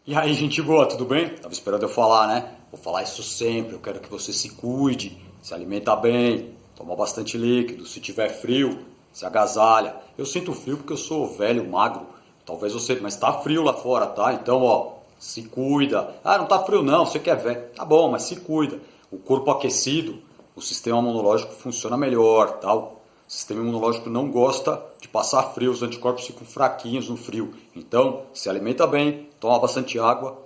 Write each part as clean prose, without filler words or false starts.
E aí, gente boa, tudo bem? Tava esperando eu falar, né? Vou falar isso sempre. Eu quero que você se cuide, se alimenta bem, toma bastante líquido. Se tiver frio, se agasalha. Eu sinto frio porque eu sou velho, magro. Talvez você, mas tá frio lá fora, tá? Então, ó, se cuida. Ah, não tá frio não, você que é velho. Tá bom, mas se cuida. O corpo aquecido, o sistema imunológico funciona melhor, tal. O sistema imunológico não gosta de passar frio, os anticorpos ficam fraquinhos no frio. Então, se alimenta bem, toma bastante água,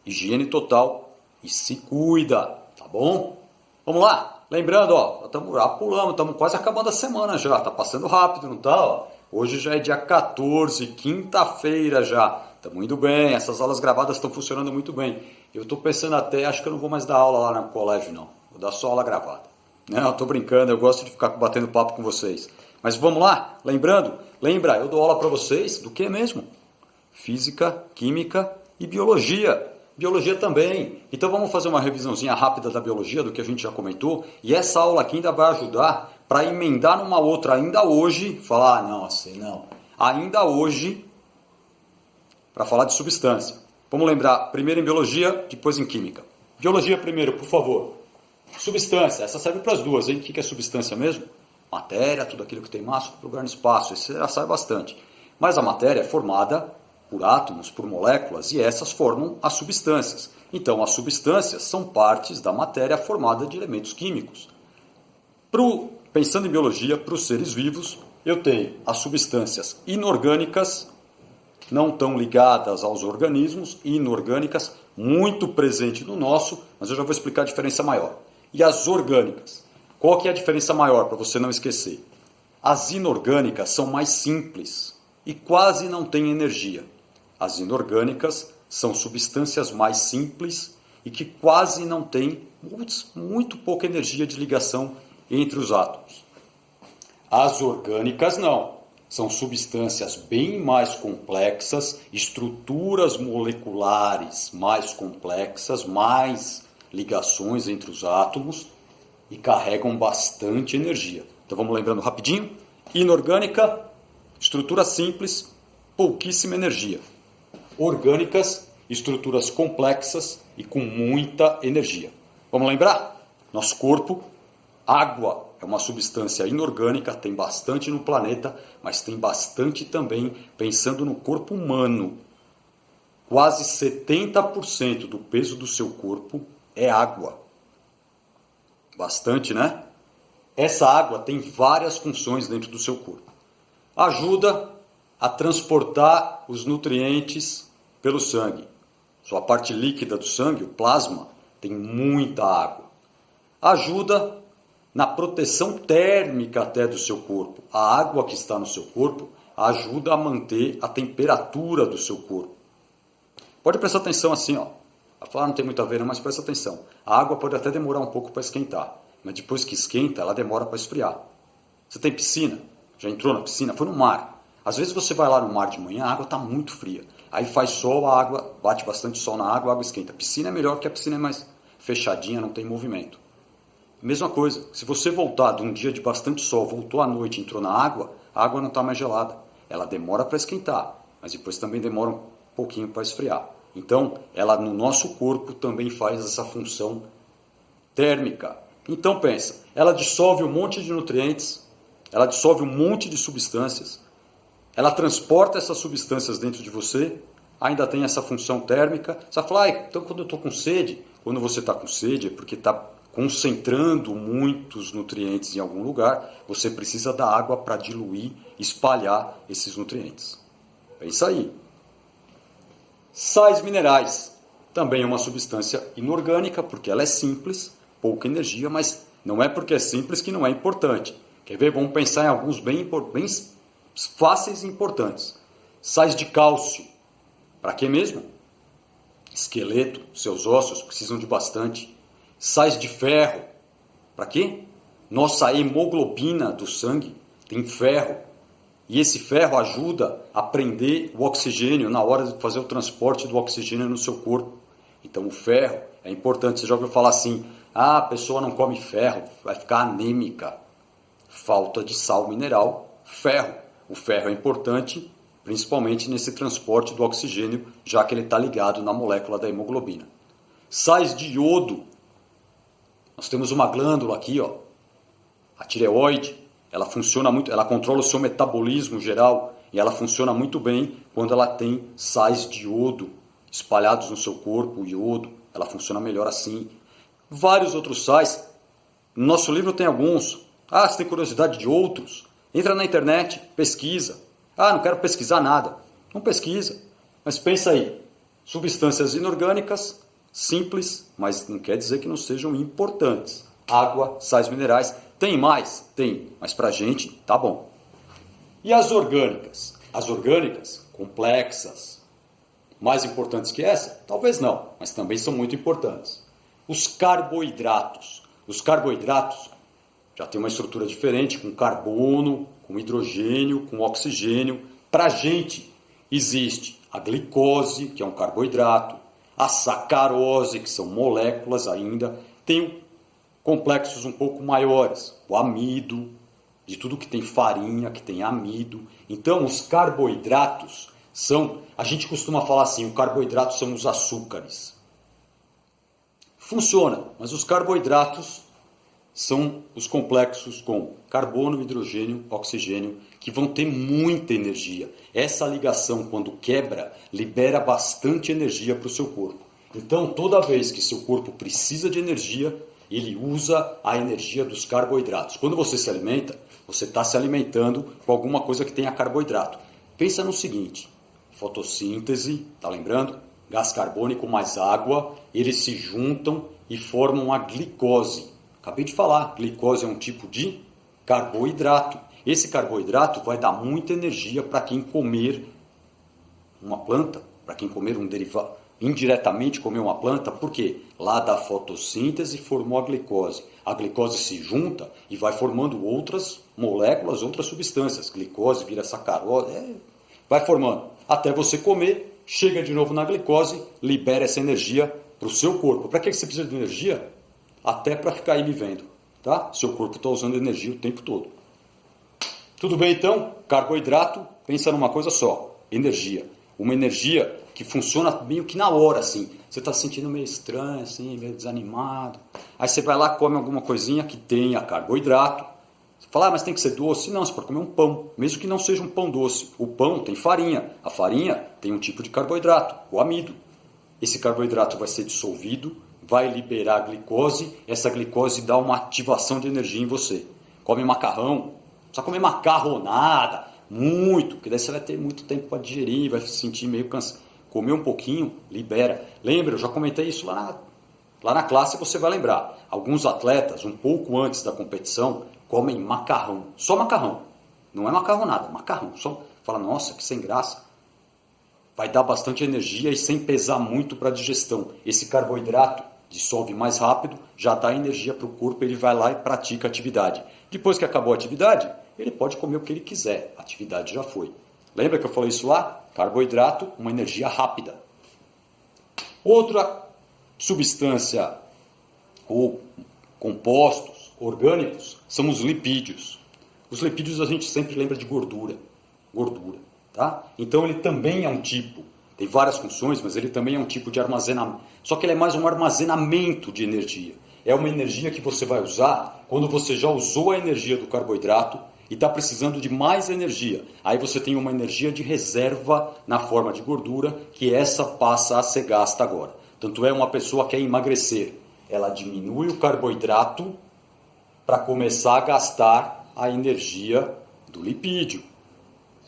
higiene total e se cuida, tá bom? Vamos lá? Lembrando, ó, pulamos, estamos quase acabando a semana já, tá passando rápido, não tá? Ó? Hoje já é dia 14, quinta-feira já. Estamos indo bem, essas aulas gravadas estão funcionando muito bem. Eu estou pensando até, acho que eu não vou mais dar aula lá no colégio não, vou dar só aula gravada. Não, tô brincando, eu gosto de ficar batendo papo com vocês. Mas vamos lá? Lembrando, lembra, eu dou aula para vocês do que mesmo? Física, química e biologia. Biologia também. Então vamos fazer uma revisãozinha rápida da biologia, do que a gente já comentou. E essa aula aqui ainda vai ajudar para emendar numa outra ainda hoje. Falar, não, assim, não. Ainda hoje, para falar de substância. Vamos lembrar, primeiro em biologia, depois em química. Biologia primeiro, por favor. Substância, essa serve para as duas, hein? O que é substância mesmo? Matéria, tudo aquilo que tem massa, lugar no espaço, isso já sabe bastante. Mas a matéria é formada por átomos, por moléculas, e essas formam as substâncias. Então, as substâncias são partes da matéria formada de elementos químicos. Pensando em biologia, para os seres vivos, eu tenho as substâncias inorgânicas, não tão ligadas aos organismos, inorgânicas, muito presente no nosso, mas eu já vou explicar a diferença maior. E as orgânicas. Qual que é a diferença maior, para você não esquecer? As inorgânicas são mais simples e quase não têm energia. As inorgânicas são substâncias mais simples e que quase não têm muito pouca energia de ligação entre os átomos. As orgânicas não. São substâncias bem mais complexas, estruturas moleculares mais complexas, mais ligações entre os átomos e carregam bastante energia. Então vamos lembrando rapidinho. Inorgânica, estrutura simples, pouquíssima energia. Orgânicas, estruturas complexas e com muita energia. Vamos lembrar? Nosso corpo, água é uma substância inorgânica, tem bastante no planeta, mas tem bastante também pensando no corpo humano. Quase 70% do peso do seu corpo é água. Bastante, né? Essa água tem várias funções dentro do seu corpo. Ajuda a transportar os nutrientes pelo sangue. Sua parte líquida do sangue, o plasma, tem muita água. Ajuda na proteção térmica até do seu corpo. A água que está no seu corpo ajuda a manter a temperatura do seu corpo. Pode prestar atenção assim, ó. A falar não tem muito a ver, mas presta atenção. A água pode até demorar um pouco para esquentar, mas depois que esquenta, ela demora para esfriar. Você tem piscina? Já entrou na piscina? Foi no mar. Às vezes você vai lá no mar de manhã, a água está muito fria. Aí faz sol, a água, bate bastante sol na água, a água esquenta. A piscina é melhor porque a piscina é mais fechadinha, não tem movimento. Mesma coisa, se você voltar de um dia de bastante sol, voltou à noite e entrou na água, a água não está mais gelada. Ela demora para esquentar, mas depois também demora um pouquinho para esfriar. Então, ela no nosso corpo também faz essa função térmica. Então pensa, ela dissolve um monte de nutrientes, ela dissolve um monte de substâncias, ela transporta essas substâncias dentro de você, ainda tem essa função térmica. Você vai falar, então quando eu estou com sede, quando você está com sede é porque está concentrando muitos nutrientes em algum lugar, você precisa da água para diluir, espalhar esses nutrientes. É isso aí. Sais minerais, também é uma substância inorgânica, porque ela é simples, pouca energia, mas não é porque é simples que não é importante. Quer ver? Vamos pensar em alguns bem fáceis e importantes. Sais de cálcio, para quê mesmo? Esqueleto, seus ossos precisam de bastante. Sais de ferro, para quê? Nossa hemoglobina do sangue tem ferro. E esse ferro ajuda a prender o oxigênio na hora de fazer o transporte do oxigênio no seu corpo. Então o ferro é importante. Você já ouviu falar assim, a pessoa não come ferro, vai ficar anêmica. Falta de sal mineral, ferro. O ferro é importante principalmente nesse transporte do oxigênio, já que ele está ligado na molécula da hemoglobina. Sais de iodo. Nós temos uma glândula aqui, ó, a tireoide. Ela funciona muito, ela controla o seu metabolismo geral e ela funciona muito bem quando ela tem sais de iodo espalhados no seu corpo, o iodo. Ela funciona melhor assim. Vários outros sais. No nosso livro tem alguns. Ah, você tem curiosidade de outros? Entra na internet, pesquisa. Ah, não quero pesquisar nada. Não pesquisa. Mas pensa aí. Substâncias inorgânicas, simples, mas não quer dizer que não sejam importantes. Água, sais minerais. Tem mais? Tem. Mas pra gente, tá bom. E as orgânicas? As orgânicas, complexas. Mais importantes que essa? Talvez não, mas também são muito importantes. Os carboidratos. Os carboidratos já tem uma estrutura diferente, com carbono, com hidrogênio, com oxigênio. Para a gente existe a glicose, que é um carboidrato, a sacarose, que são moléculas ainda, tem complexos um pouco maiores, o amido, de tudo que tem farinha, que tem amido. Então, os carboidratos são, a gente costuma falar assim, o carboidrato são os açúcares. Funciona, mas os carboidratos são os complexos com carbono, hidrogênio, oxigênio, que vão ter muita energia. Essa ligação, quando quebra, libera bastante energia para o seu corpo. Então, toda vez que seu corpo precisa de energia, ele usa a energia dos carboidratos. Quando você se alimenta, você está se alimentando com alguma coisa que tenha carboidrato. Pensa no seguinte, fotossíntese, tá lembrando? Gás carbônico mais água, eles se juntam e formam a glicose. Acabei de falar, glicose é um tipo de carboidrato. Esse carboidrato vai dar muita energia para quem comer uma planta, para quem comer um derivado, indiretamente comer uma planta, porque lá da fotossíntese formou a glicose. A glicose se junta e vai formando outras moléculas, outras substâncias. Glicose vira sacarose, vai formando. Até você comer, chega de novo na glicose, libera essa energia para o seu corpo. Para que você precisa de energia? Até para ficar aí vivendo, tá? Seu corpo está usando energia o tempo todo. Tudo bem então? Carboidrato, pensa numa coisa só, energia. Uma energia que funciona meio que na hora, assim. Você está se sentindo meio estranho, assim, meio desanimado. Aí você vai lá, come alguma coisinha que tenha carboidrato. Você fala, mas tem que ser doce? Não, você pode comer um pão, mesmo que não seja um pão doce. O pão tem farinha. A farinha tem um tipo de carboidrato, o amido. Esse carboidrato vai ser dissolvido, vai liberar a glicose. Essa glicose dá uma ativação de energia em você. Come macarrão, não precisa comer macarronada, muito, porque daí você vai ter muito tempo para digerir, vai se sentir meio cansado. Comer um pouquinho, libera. Lembra, eu já comentei isso lá na classe, você vai lembrar. Alguns atletas, um pouco antes da competição, comem macarrão. Só macarrão. Não é macarronada, macarrão. Só fala, nossa, que sem graça. Vai dar bastante energia e sem pesar muito para a digestão. Esse carboidrato dissolve mais rápido, já dá energia para o corpo, ele vai lá e pratica a atividade. Depois que acabou a atividade, ele pode comer o que ele quiser. A atividade já foi. Lembra que eu falei isso lá? Carboidrato, uma energia rápida. Outra substância ou compostos orgânicos são os lipídios. Os lipídios a gente sempre lembra de gordura. Gordura, tá? Então ele também é um tipo, tem várias funções, mas ele também é um tipo de armazenamento. Só que ele é mais um armazenamento de energia. É uma energia que você vai usar quando você já usou a energia do carboidrato e está precisando de mais energia. Aí você tem uma energia de reserva na forma de gordura, que essa passa a ser gasta agora. Tanto é uma pessoa que quer emagrecer, ela diminui o carboidrato para começar a gastar a energia do lipídio.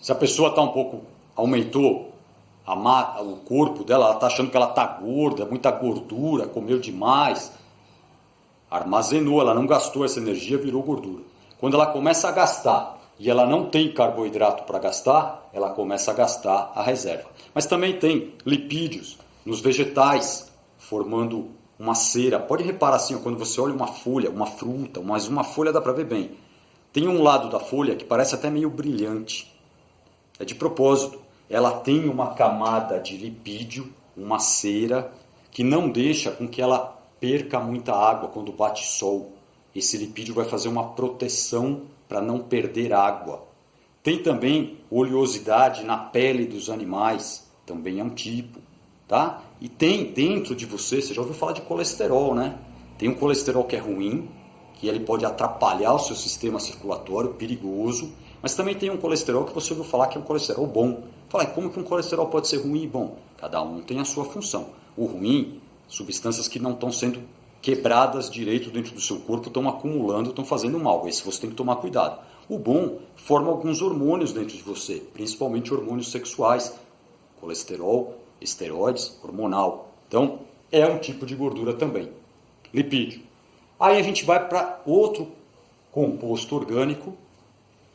Se a pessoa está um pouco, aumentou o corpo dela, ela está achando que ela está gorda, muita gordura, comeu demais, armazenou, ela não gastou essa energia, virou gordura. Quando ela começa a gastar e ela não tem carboidrato para gastar, ela começa a gastar a reserva. Mas também tem lipídios nos vegetais, formando uma cera. Pode reparar assim, quando você olha uma folha, uma fruta, mas uma folha dá para ver bem. Tem um lado da folha que parece até meio brilhante. É de propósito. Ela tem uma camada de lipídio, uma cera, que não deixa com que ela perca muita água quando bate sol. Esse lipídio vai fazer uma proteção para não perder água. Tem também oleosidade na pele dos animais, também é um tipo, tá? E tem dentro de você já ouviu falar de colesterol, né? Tem um colesterol que é ruim, que ele pode atrapalhar o seu sistema circulatório, perigoso, mas também tem um colesterol que você ouviu falar que é um colesterol bom. Fala, como que um colesterol pode ser ruim e bom? Cada um tem a sua função. O ruim, substâncias que não estão sendo quebradas direito dentro do seu corpo, estão acumulando, estão fazendo mal. Esse você tem que tomar cuidado. O bom forma alguns hormônios dentro de você, principalmente hormônios sexuais, colesterol, esteroides, hormonal. Então, é um tipo de gordura também. Lipídio. Aí a gente vai para outro composto orgânico,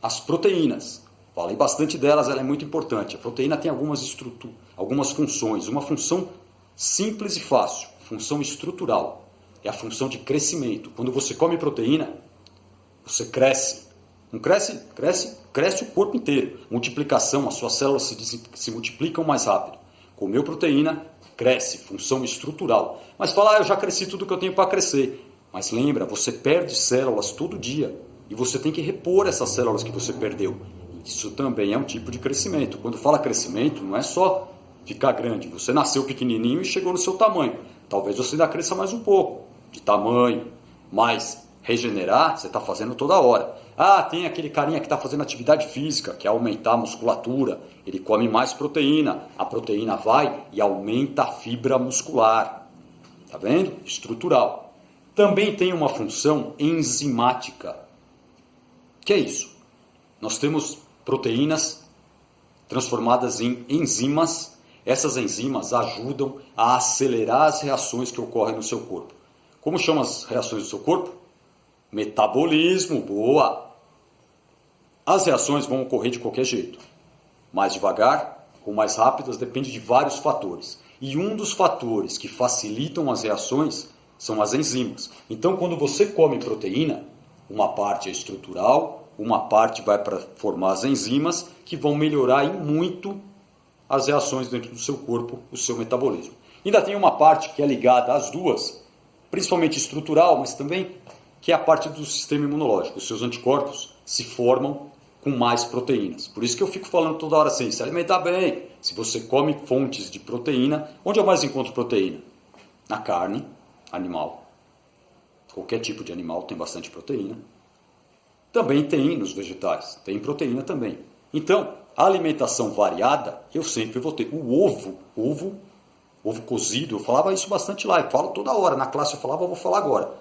as proteínas. Falei bastante delas, ela é muito importante. A proteína tem algumas funções. Uma função simples e fácil, função estrutural. É a função de crescimento. Quando você come proteína, você cresce. Não cresce? Cresce o corpo inteiro. Multiplicação, as suas células se multiplicam mais rápido. Comeu proteína, cresce, função estrutural. Mas fala, eu já cresci tudo que eu tenho para crescer. Mas lembra, você perde células todo dia. E você tem que repor essas células que você perdeu. Isso também é um tipo de crescimento. Quando fala crescimento, não é só ficar grande. Você nasceu pequenininho e chegou no seu tamanho. Talvez você ainda cresça mais um pouco de tamanho, mas regenerar você está fazendo toda hora. Ah, tem aquele carinha que está fazendo atividade física, que é aumentar a musculatura. Ele come mais proteína. A proteína vai e aumenta a fibra muscular. Tá vendo? Estrutural. Também tem uma função enzimática. Que é isso? Nós temos proteínas transformadas em enzimas. Essas enzimas ajudam a acelerar as reações que ocorrem no seu corpo. Como chamam as reações do seu corpo? Metabolismo, boa! As reações vão ocorrer de qualquer jeito. Mais devagar ou mais rápidas, depende de vários fatores. E um dos fatores que facilitam as reações são as enzimas. Então, quando você come proteína, uma parte é estrutural, uma parte vai para formar as enzimas que vão melhorar em muito as reações dentro do seu corpo, o seu metabolismo. Ainda tem uma parte que é ligada às duas, principalmente estrutural, mas também que é a parte do sistema imunológico. Os seus anticorpos se formam com mais proteínas. Por isso que eu fico falando toda hora assim, se alimentar bem. Se você come fontes de proteína, onde eu mais encontro proteína? Na carne animal. Qualquer tipo de animal tem bastante proteína. Também tem nos vegetais, tem proteína também. Então, a alimentação variada, eu sempre vou ter. O ovo cozido, eu falava isso bastante lá, eu falo toda hora. Na classe eu falava, eu vou falar agora.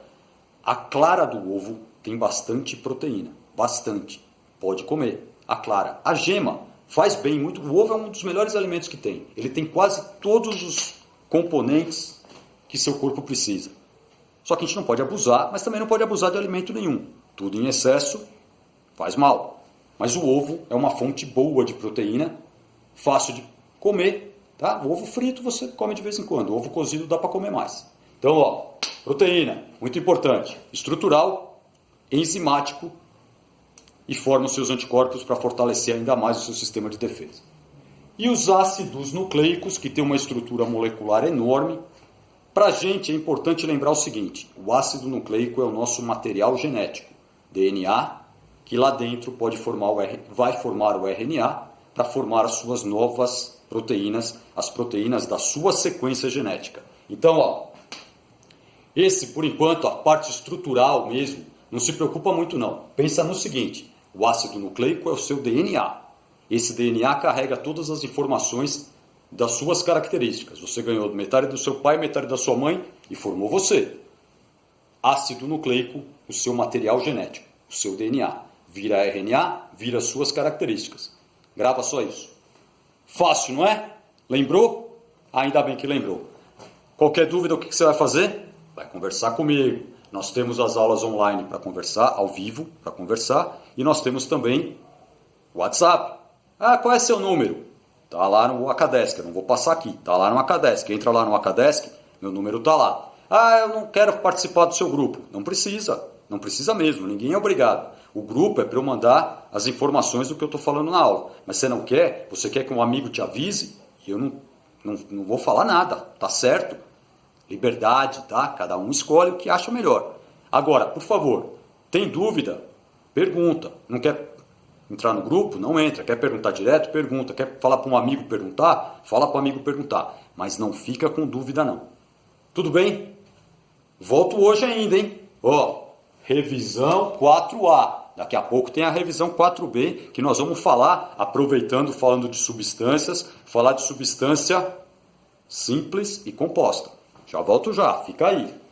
A clara do ovo tem bastante proteína, bastante. Pode comer, a clara. A gema faz bem muito. O ovo é um dos melhores alimentos que tem. Ele tem quase todos os componentes que seu corpo precisa. Só que a gente não pode abusar, mas também não pode abusar de alimento nenhum. Tudo em excesso faz mal. Mas o ovo é uma fonte boa de proteína, fácil de comer. Tá? O ovo frito você come de vez em quando. O ovo cozido dá para comer mais. Então, ó, proteína, muito importante. Estrutural, enzimático e forma os seus anticorpos para fortalecer ainda mais o seu sistema de defesa. E os ácidos nucleicos, que tem uma estrutura molecular enorme. Para a gente é importante lembrar o seguinte, o ácido nucleico é o nosso material genético, DNA, que lá dentro vai formar o RNA para formar as suas novas proteínas, as proteínas da sua sequência genética. Então, ó, esse, por enquanto, a parte estrutural mesmo, não se preocupa muito não. Pensa no seguinte, o ácido nucleico é o seu DNA. Esse DNA carrega todas as informações das suas características. Você ganhou metade do seu pai, metade da sua mãe e formou você. Ácido nucleico, o seu material genético, o seu DNA. Vira RNA, vira suas características. Grava só isso. Fácil, não é? Lembrou? Ainda bem que lembrou. Qualquer dúvida, o que você vai fazer? Vai conversar comigo. Nós temos as aulas online para conversar, ao vivo, para conversar. E nós temos também o WhatsApp. Ah, qual é seu número? Está lá no Akadesk, eu não vou passar aqui. Está lá no Akadesk. Entra lá no Akadesk, meu número está lá. Ah, eu não quero participar do seu grupo. Não precisa. Não precisa mesmo, ninguém é obrigado. O grupo é para eu mandar as informações do que eu estou falando na aula. Mas você não quer? Você quer que um amigo te avise? Eu não vou falar nada, tá certo? Liberdade, tá? Cada um escolhe o que acha melhor. Agora, por favor, tem dúvida? Pergunta. Não quer entrar no grupo? Não entra. Quer perguntar direto? Pergunta. Quer falar para um amigo perguntar? Fala para o amigo perguntar. Mas não fica com dúvida não. Tudo bem? Volto hoje ainda, hein? Ó, revisão 4A. Daqui a pouco tem a revisão 4B, que nós vamos falar, falando de substâncias, falar de substância simples e composta. Já volto já, fica aí.